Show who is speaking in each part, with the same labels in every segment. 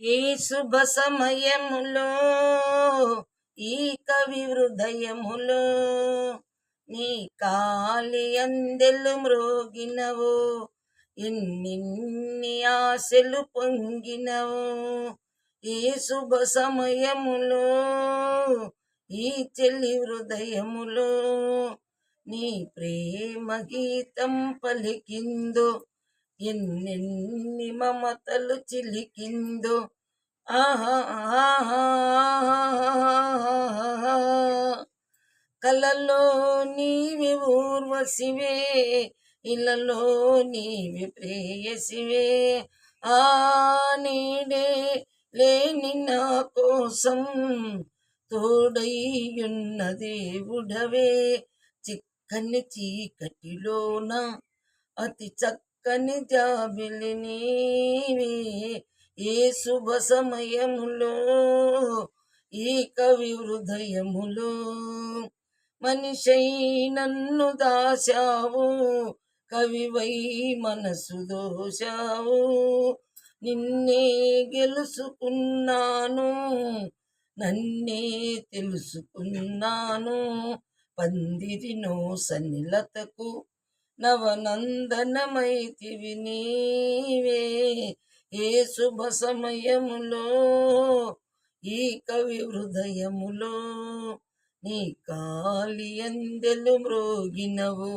Speaker 1: ఈ శుభ సమయములో ఈ కవి హృదయములో నీ కాలి అందెలు మ్రోగినవో ఎన్నిన్ని ఆశలు పొంగినవో ఈ శుభ సమయములో ఈ చెల్లి హృదయములో నీ ప్రేమ గీతం పలికిందో ఎన్నెన్ని మమతలు చిలికిందో ఆహా కలలో నీవి ఊర్వశివే ఇలలో నీవి ప్రేయసివే ఆ నీడే లేని నా కోసం తోడయ్యున్న దేవుడవే చిక్కని చీకటిలోన అతి చక్కని జాబిలి నీవే ఏ శుభ సమయములో ఈ కవి హృదయములో మనిషై నన్ను దాశావు కవివై మనసు దోశావు నిన్నే గెలుసుకున్నాను నన్నే తెలుసుకున్నాను పందిరినో సన్నిలతకు నవనందనమైతివి నీవే ఏ శుభ సమయములో ఈ కవి హృదయములో నీ కాలి అందెలు మ్రోగినవు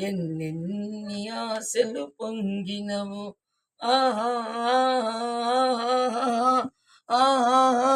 Speaker 1: ఎన్నెన్ని ఆశలు పొంగినవు ఆహా ఆహా ఆహా